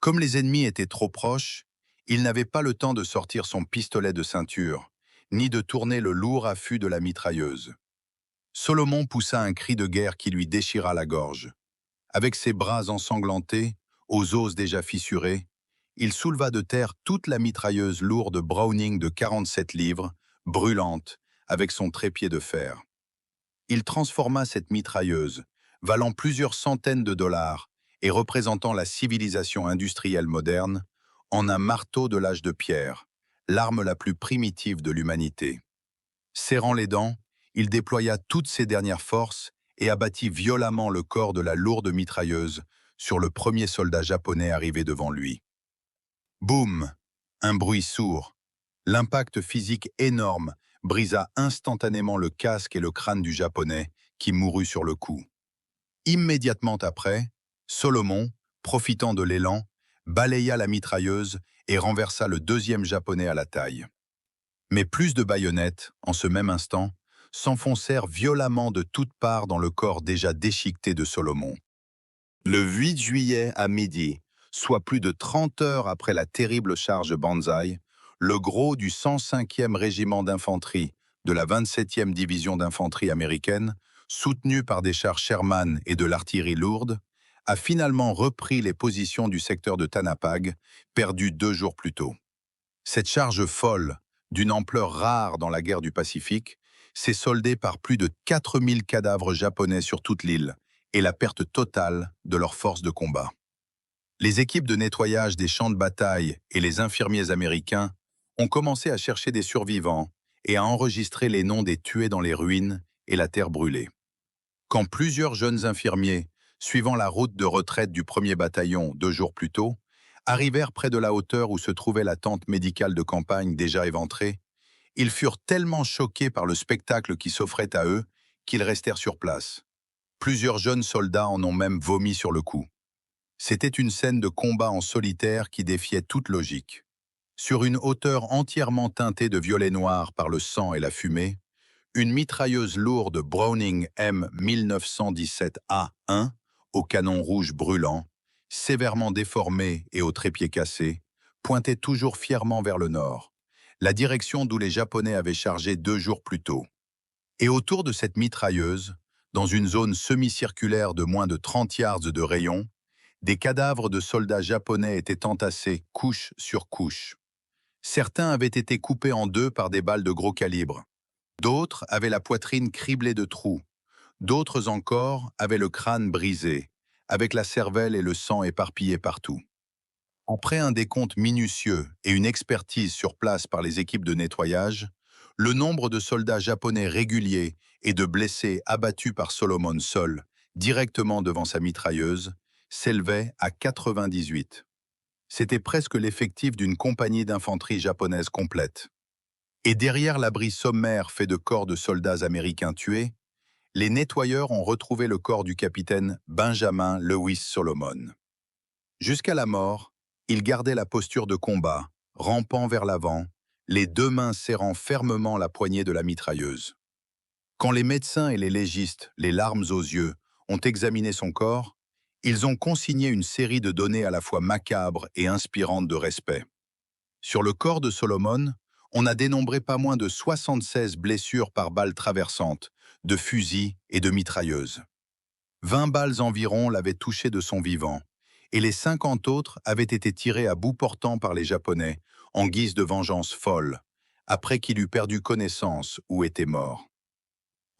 Comme les ennemis étaient trop proches, il n'avait pas le temps de sortir son pistolet de ceinture, ni de tourner le lourd affût de la mitrailleuse. Solomon poussa un cri de guerre qui lui déchira la gorge. Avec ses bras ensanglantés, aux os déjà fissurés, il souleva de terre toute la mitrailleuse lourde Browning de 47 livres, brûlante, avec son trépied de fer. Il transforma cette mitrailleuse, valant plusieurs centaines de dollars et représentant la civilisation industrielle moderne, en un marteau de l'âge de pierre, l'arme la plus primitive de l'humanité. Serrant les dents, il déploya toutes ses dernières forces et abattit violemment le corps de la lourde mitrailleuse sur le premier soldat japonais arrivé devant lui. Boum! Un bruit sourd. L'impact physique énorme brisa instantanément le casque et le crâne du Japonais, qui mourut sur le coup. Immédiatement après, Solomon, profitant de l'élan, balaya la mitrailleuse et renversa le deuxième Japonais à la taille. Mais plus de baïonnettes, en ce même instant, s'enfoncèrent violemment de toutes parts dans le corps déjà déchiqueté de Solomon. Le 8 juillet à midi, soit plus de 30 heures après la terrible charge Banzai, le gros du 105e régiment d'infanterie de la 27e division d'infanterie américaine, soutenu par des chars Sherman et de l'artillerie lourde, a finalement repris les positions du secteur de Tanapag, perdu 2 jours plus tôt. Cette charge folle, d'une ampleur rare dans la guerre du Pacifique, s'est soldée par plus de 4000 cadavres japonais sur toute l'île et la perte totale de leurs forces de combat. Les équipes de nettoyage des champs de bataille et les infirmiers américains ont commencé à chercher des survivants et à enregistrer les noms des tués dans les ruines et la terre brûlée. Quand plusieurs jeunes infirmiers, suivant la route de retraite du 1er bataillon 2 jours plus tôt, arrivèrent près de la hauteur où se trouvait la tente médicale de campagne déjà éventrée, ils furent tellement choqués par le spectacle qui s'offrait à eux qu'ils restèrent sur place. Plusieurs jeunes soldats en ont même vomi sur le coup. C'était une scène de combat en solitaire qui défiait toute logique. Sur une hauteur entièrement teintée de violet noir par le sang et la fumée, une mitrailleuse lourde Browning M1917A1 au canon rouge brûlant, sévèrement déformée et au trépied cassé, pointait toujours fièrement vers le nord, la direction d'où les Japonais avaient chargé 2 jours plus tôt. Et autour de cette mitrailleuse, dans une zone semi-circulaire de moins de 30 yards de rayon, des cadavres de soldats japonais étaient entassés couche sur couche. Certains avaient été coupés en deux par des balles de gros calibre. D'autres avaient la poitrine criblée de trous. D'autres encore avaient le crâne brisé, avec la cervelle et le sang éparpillés partout. Après un décompte minutieux et une expertise sur place par les équipes de nettoyage, le nombre de soldats japonais réguliers et de blessés abattus par Solomon seul, directement devant sa mitrailleuse, s'élevait à 98. C'était presque l'effectif d'une compagnie d'infanterie japonaise complète. Et derrière l'abri sommaire fait de corps de soldats américains tués, les nettoyeurs ont retrouvé le corps du capitaine Benjamin Lewis Solomon. Jusqu'à la mort, il gardait la posture de combat, rampant vers l'avant, les 2 mains serrant fermement la poignée de la mitrailleuse. Quand les médecins et les légistes, les larmes aux yeux, ont examiné son corps, ils ont consigné une série de données à la fois macabres et inspirantes de respect. Sur le corps de Solomon, on a dénombré pas moins de 76 blessures par balles traversantes, de fusils et de mitrailleuses. 20 balles environ l'avaient touché de son vivant, et les 50 autres avaient été tirées à bout portant par les Japonais, en guise de vengeance folle, après qu'il eut perdu connaissance ou était mort.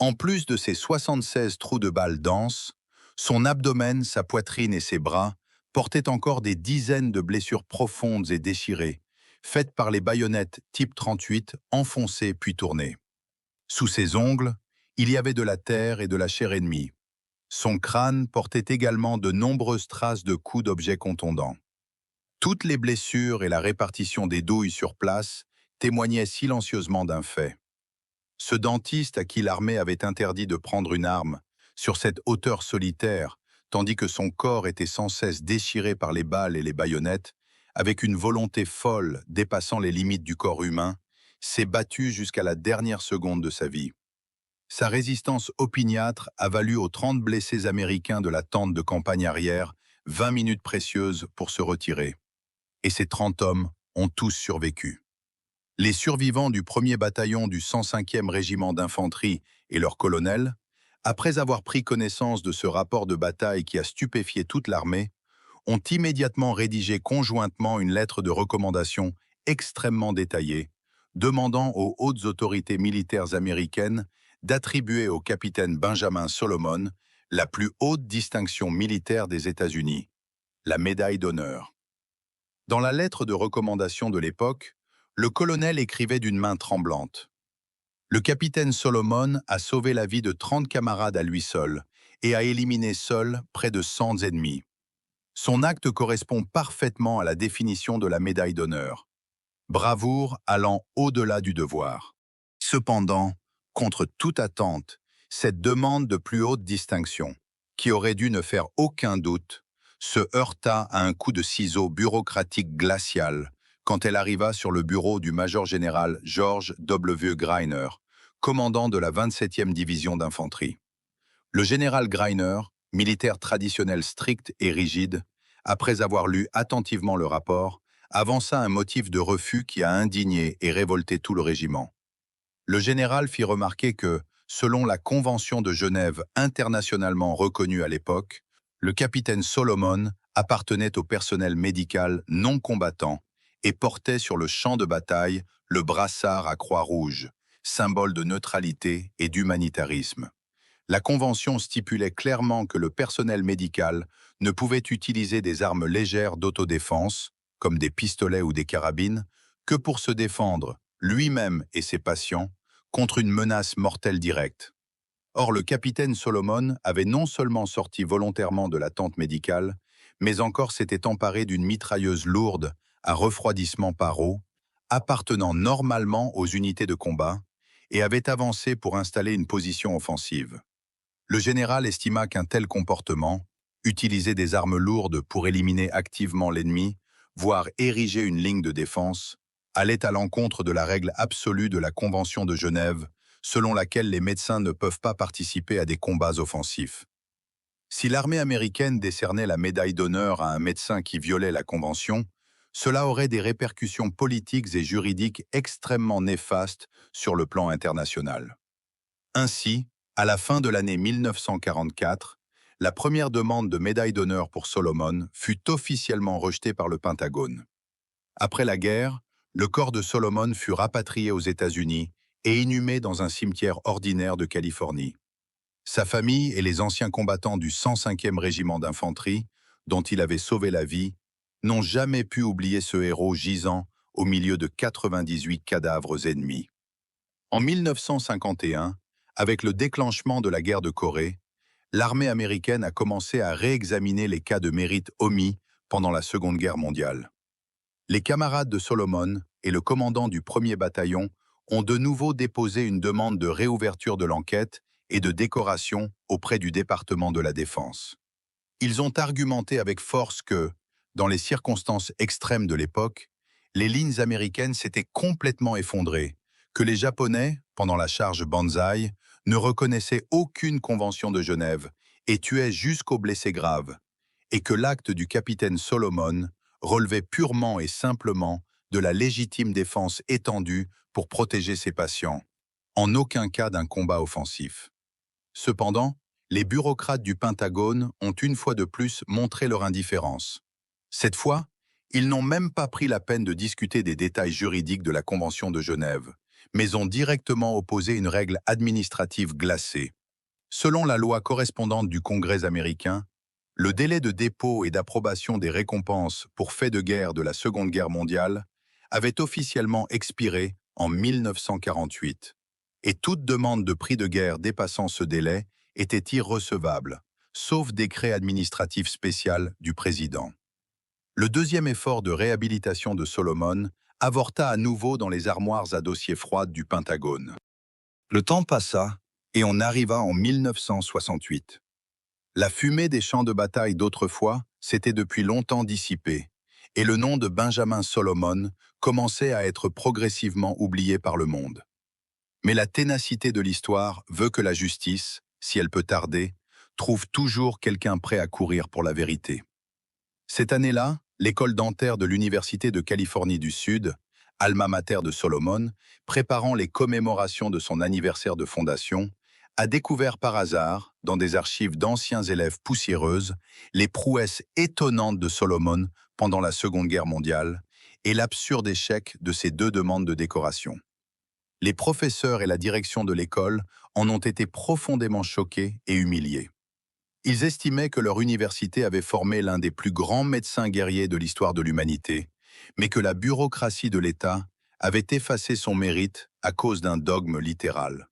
En plus de ses 76 trous de balles denses, son abdomen, sa poitrine et ses bras portaient encore des dizaines de blessures profondes et déchirées, faites par les baïonnettes type 38 enfoncées puis tournées. Sous ses ongles, il y avait de la terre et de la chair ennemie. Son crâne portait également de nombreuses traces de coups d'objets contondants. Toutes les blessures et la répartition des douilles sur place témoignaient silencieusement d'un fait. Ce dentiste à qui l'armée avait interdit de prendre une arme, sur cette hauteur solitaire, tandis que son corps était sans cesse déchiré par les balles et les baïonnettes, avec une volonté folle dépassant les limites du corps humain, s'est battu jusqu'à la dernière seconde de sa vie. Sa résistance opiniâtre a valu aux 30 blessés américains de la tente de campagne arrière 20 minutes précieuses pour se retirer. Et ces 30 hommes ont tous survécu. Les survivants du 1er bataillon du 105e régiment d'infanterie et leur colonel, après avoir pris connaissance de ce rapport de bataille qui a stupéfié toute l'armée, ont immédiatement rédigé conjointement une lettre de recommandation extrêmement détaillée, demandant aux hautes autorités militaires américaines d'attribuer au capitaine Benjamin Solomon la plus haute distinction militaire des États-Unis, la médaille d'honneur. Dans la lettre de recommandation de l'époque, le colonel écrivait d'une main tremblante. Le capitaine Solomon a sauvé la vie de 30 camarades à lui seul et a éliminé seul près de 100 ennemis. Son acte correspond parfaitement à la définition de la médaille d'honneur. Bravoure allant au-delà du devoir. Cependant, contre toute attente, cette demande de plus haute distinction, qui aurait dû ne faire aucun doute, se heurta à un coup de ciseau bureaucratique glacial quand elle arriva sur le bureau du major général George W. Greiner, commandant de la 27e division d'infanterie. Le général Greiner, militaire traditionnel strict et rigide, après avoir lu attentivement le rapport, avança un motif de refus qui a indigné et révolté tout le régiment. Le général fit remarquer que, selon la Convention de Genève internationalement reconnue à l'époque, le capitaine Solomon appartenait au personnel médical non combattant et portait sur le champ de bataille le brassard à croix rouge, symbole de neutralité et d'humanitarisme. La Convention stipulait clairement que le personnel médical ne pouvait utiliser des armes légères d'autodéfense, comme des pistolets ou des carabines, que pour se défendre, lui-même et ses patients, contre une menace mortelle directe. Or, le capitaine Solomon avait non seulement sorti volontairement de la tente médicale, mais encore s'était emparé d'une mitrailleuse lourde à refroidissement par eau, appartenant normalement aux unités de combat, et avait avancé pour installer une position offensive. Le général estima qu'un tel comportement, utiliser des armes lourdes pour éliminer activement l'ennemi, voire ériger une ligne de défense, allait à l'encontre de la règle absolue de la Convention de Genève, selon laquelle les médecins ne peuvent pas participer à des combats offensifs. Si l'armée américaine décernait la médaille d'honneur à un médecin qui violait la Convention, cela aurait des répercussions politiques et juridiques extrêmement néfastes sur le plan international. Ainsi, à la fin de l'année 1944, la première demande de médaille d'honneur pour Solomon fut officiellement rejetée par le Pentagone. Après la guerre, le corps de Solomon fut rapatrié aux États-Unis et inhumé dans un cimetière ordinaire de Californie. Sa famille et les anciens combattants du 105e régiment d'infanterie, dont il avait sauvé la vie, n'ont jamais pu oublier ce héros gisant au milieu de 98 cadavres ennemis. En 1951, avec le déclenchement de la guerre de Corée, l'armée américaine a commencé à réexaminer les cas de mérite omis pendant la Seconde Guerre mondiale. Les camarades de Solomon et le commandant du 1er bataillon ont de nouveau déposé une demande de réouverture de l'enquête et de décoration auprès du département de la Défense. Ils ont argumenté avec force que, dans les circonstances extrêmes de l'époque, les lignes américaines s'étaient complètement effondrées, que les Japonais, pendant la charge Banzai, ne reconnaissait aucune convention de Genève et tuait jusqu'aux blessés graves, et que l'acte du capitaine Solomon relevait purement et simplement de la légitime défense étendue pour protéger ses patients, en aucun cas d'un combat offensif. Cependant, les bureaucrates du Pentagone ont une fois de plus montré leur indifférence. Cette fois, ils n'ont même pas pris la peine de discuter des détails juridiques de la Convention de Genève, mais ont directement opposé une règle administrative glacée. Selon la loi correspondante du Congrès américain, le délai de dépôt et d'approbation des récompenses pour faits de guerre de la Seconde Guerre mondiale avait officiellement expiré en 1948, et toute demande de prix de guerre dépassant ce délai était irrecevable, sauf décret administratif spécial du président. Le deuxième effort de réhabilitation de Solomon avorta à nouveau dans les armoires à dossiers froides du Pentagone. Le temps passa et on arriva en 1968. La fumée des champs de bataille d'autrefois s'était depuis longtemps dissipée, et le nom de Benjamin Solomon commençait à être progressivement oublié par le monde. Mais la ténacité de l'histoire veut que la justice, si elle peut tarder, trouve toujours quelqu'un prêt à courir pour la vérité. Cette année-là, l'école dentaire de l'Université de Californie du Sud, alma mater de Solomon, préparant les commémorations de son anniversaire de fondation, a découvert par hasard, dans des archives d'anciens élèves poussiéreuses, les prouesses étonnantes de Solomon pendant la Seconde Guerre mondiale et l'absurde échec de ses deux demandes de décoration. Les professeurs et la direction de l'école en ont été profondément choqués et humiliés. Ils estimaient que leur université avait formé l'un des plus grands médecins guerriers de l'histoire de l'humanité, mais que la bureaucratie de l'État avait effacé son mérite à cause d'un dogme littéral.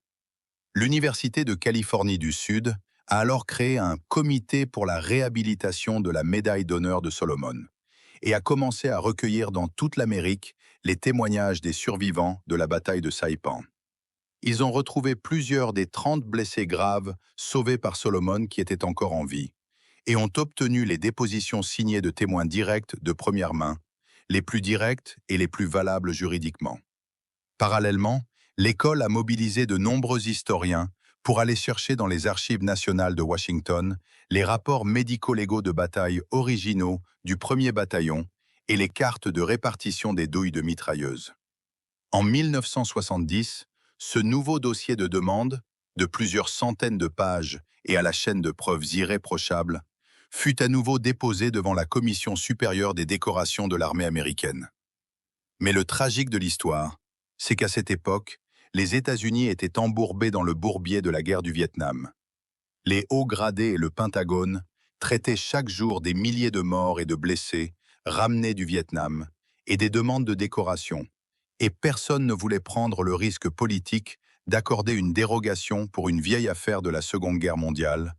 L'Université de Californie du Sud a alors créé un comité pour la réhabilitation de la médaille d'honneur de Solomon et a commencé à recueillir dans toute l'Amérique les témoignages des survivants de la bataille de Saipan. Ils ont retrouvé plusieurs des 30 blessés graves sauvés par Solomon qui étaient encore en vie et ont obtenu les dépositions signées de témoins directs de première main, les plus directes et les plus valables juridiquement. Parallèlement, l'école a mobilisé de nombreux historiens pour aller chercher dans les archives nationales de Washington les rapports médico-légaux de bataille originaux du 1er bataillon et les cartes de répartition des douilles de mitrailleuses. En 1970, ce nouveau dossier de demande, de plusieurs centaines de pages et à la chaîne de preuves irréprochables, fut à nouveau déposé devant la Commission supérieure des décorations de l'armée américaine. Mais le tragique de l'histoire, c'est qu'à cette époque, les États-Unis étaient embourbés dans le bourbier de la guerre du Vietnam. Les hauts gradés et le Pentagone traitaient chaque jour des milliers de morts et de blessés ramenés du Vietnam et des demandes de décoration, et personne ne voulait prendre le risque politique d'accorder une dérogation pour une vieille affaire de la Seconde Guerre mondiale,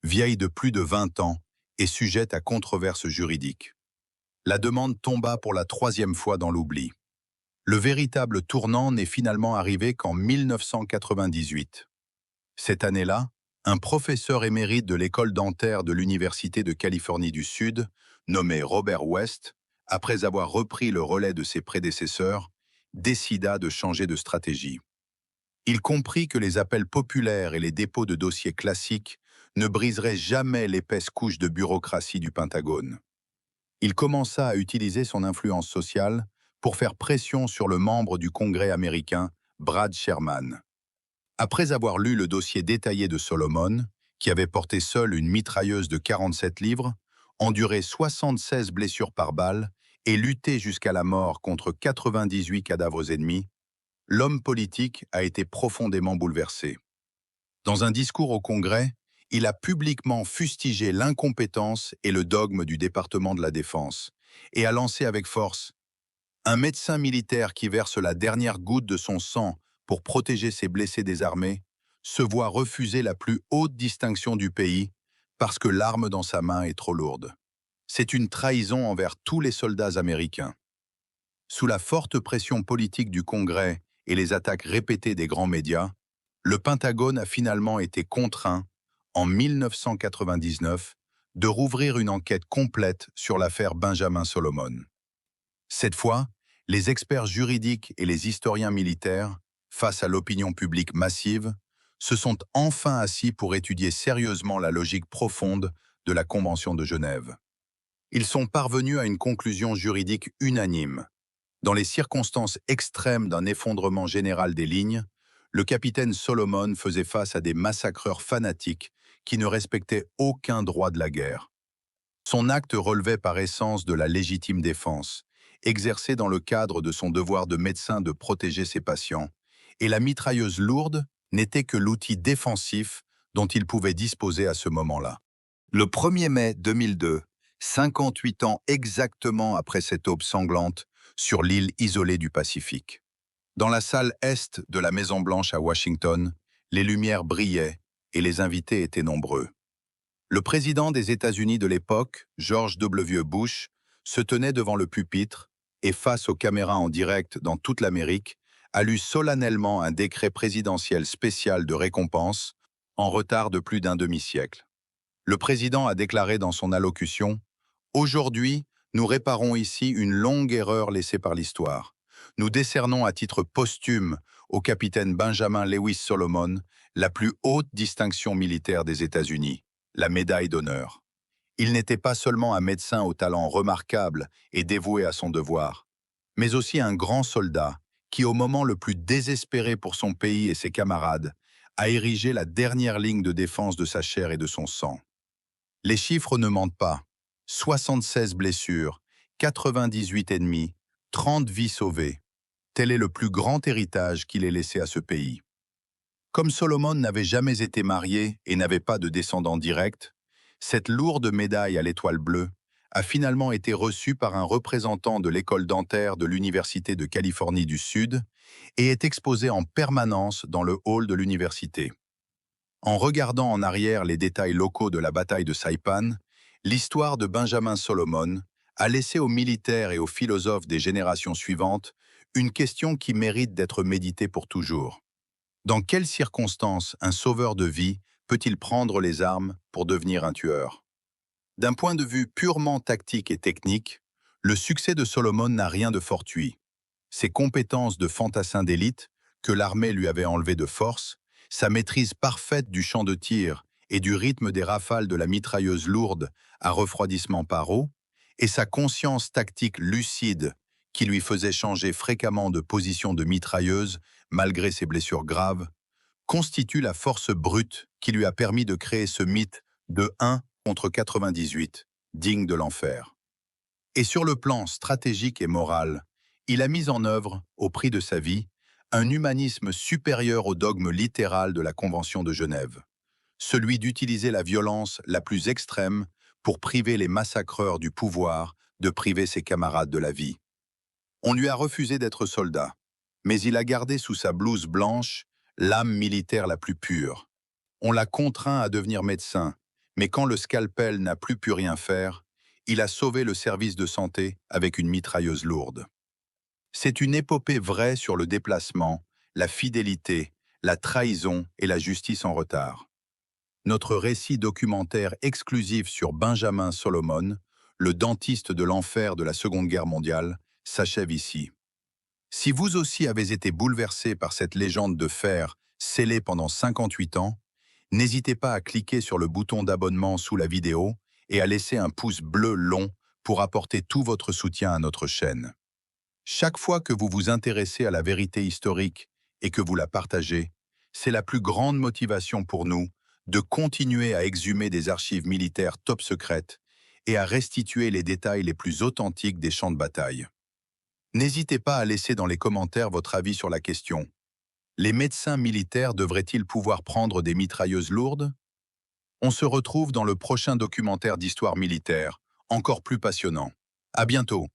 vieille de plus de 20 ans et sujette à controverse juridique. La demande tomba pour la 3e fois dans l'oubli. Le véritable tournant n'est finalement arrivé qu'en 1998. Cette année-là, un professeur émérite de l'école dentaire de l'Université de Californie du Sud, nommé Robert West, après avoir repris le relais de ses prédécesseurs, décida de changer de stratégie. Il comprit que les appels populaires et les dépôts de dossiers classiques ne briseraient jamais l'épaisse couche de bureaucratie du Pentagone. Il commença à utiliser son influence sociale pour faire pression sur le membre du Congrès américain, Brad Sherman. Après avoir lu le dossier détaillé de Solomon, qui avait porté seul une mitrailleuse de 47 livres, enduré 76 blessures par balle et lutté jusqu'à la mort contre 98 cadavres ennemis, l'homme politique a été profondément bouleversé. Dans un discours au Congrès, il a publiquement fustigé l'incompétence et le dogme du département de la Défense et a lancé avec force « Un médecin militaire qui verse la dernière goutte de son sang pour protéger ses blessés désarmés se voit refuser la plus haute distinction du pays parce que l'arme dans sa main est trop lourde. C'est une trahison envers tous les soldats américains. » Sous la forte pression politique du Congrès et les attaques répétées des grands médias, le Pentagone a finalement été contraint, en 1999, de rouvrir une enquête complète sur l'affaire Benjamin Solomon. Cette fois, les experts juridiques et les historiens militaires, face à l'opinion publique massive, se sont enfin assis pour étudier sérieusement la logique profonde de la Convention de Genève. Ils sont parvenus à une conclusion juridique unanime. Dans les circonstances extrêmes d'un effondrement général des lignes, le capitaine Solomon faisait face à des massacreurs fanatiques qui ne respectaient aucun droit de la guerre. Son acte relevait par essence de la légitime défense, exercée dans le cadre de son devoir de médecin de protéger ses patients, et la mitrailleuse lourde n'était que l'outil défensif dont il pouvait disposer à ce moment-là. Le 1er mai 2002, 58 ans exactement après cette aube sanglante, sur l'île isolée du Pacifique. Dans la salle est de la Maison-Blanche à Washington, les lumières brillaient et les invités étaient nombreux. Le président des États-Unis de l'époque, George W. Bush, se tenait devant le pupitre et, face aux caméras en direct dans toute l'Amérique, a lu solennellement un décret présidentiel spécial de récompense, en retard de plus d'un demi-siècle. Le président a déclaré dans son allocution « Aujourd'hui, nous réparons ici une longue erreur laissée par l'histoire. Nous décernons à titre posthume au capitaine Benjamin Lewis Solomon la plus haute distinction militaire des États-Unis, la médaille d'honneur. Il n'était pas seulement un médecin au talent remarquable et dévoué à son devoir, mais aussi un grand soldat qui, au moment le plus désespéré pour son pays et ses camarades, a érigé la dernière ligne de défense de sa chair et de son sang. Les chiffres ne mentent pas. 76 blessures, 98 ennemis, 30 vies sauvées. Tel est le plus grand héritage qu'il ait laissé à ce pays. Comme Solomon n'avait jamais été marié et n'avait pas de descendants directs, cette lourde médaille à l'étoile bleue a finalement été reçue par un représentant de l'école dentaire de l'Université de Californie du Sud et est exposée en permanence dans le hall de l'université. En regardant en arrière les détails locaux de la bataille de Saipan, l'histoire de Benjamin Solomon a laissé aux militaires et aux philosophes des générations suivantes une question qui mérite d'être méditée pour toujours. Dans quelles circonstances un sauveur de vie peut-il prendre les armes pour devenir un tueur? D'un point de vue purement tactique et technique, le succès de Solomon n'a rien de fortuit. Ses compétences de fantassin d'élite, que l'armée lui avait enlevées de force, sa maîtrise parfaite du champ de tir et du rythme des rafales de la mitrailleuse lourde à refroidissement par eau, et sa conscience tactique lucide qui lui faisait changer fréquemment de position de mitrailleuse malgré ses blessures graves, constituent la force brute qui lui a permis de créer ce mythe de 1 contre 98, digne de l'enfer. Et sur le plan stratégique et moral, il a mis en œuvre, au prix de sa vie, un humanisme supérieur au dogme littéral de la Convention de Genève, celui d'utiliser la violence la plus extrême pour priver les massacreurs du pouvoir de priver ses camarades de la vie. On lui a refusé d'être soldat, mais il a gardé sous sa blouse blanche l'âme militaire la plus pure. On l'a contraint à devenir médecin, mais quand le scalpel n'a plus pu rien faire, il a sauvé le service de santé avec une mitrailleuse lourde. C'est une épopée vraie sur le déplacement, la fidélité, la trahison et la justice en retard. Notre récit documentaire exclusif sur Benjamin Solomon, le dentiste de l'enfer de la Seconde Guerre mondiale, s'achève ici. Si vous aussi avez été bouleversé par cette légende de fer scellée pendant 58 ans, n'hésitez pas à cliquer sur le bouton d'abonnement sous la vidéo et à laisser un pouce bleu long pour apporter tout votre soutien à notre chaîne. Chaque fois que vous vous intéressez à la vérité historique et que vous la partagez, c'est la plus grande motivation pour nous de continuer à exhumer des archives militaires top secrètes et à restituer les détails les plus authentiques des champs de bataille. N'hésitez pas à laisser dans les commentaires votre avis sur la question. Les médecins militaires devraient-ils pouvoir prendre des mitrailleuses lourdes? On se retrouve dans le prochain documentaire d'histoire militaire, encore plus passionnant. À bientôt.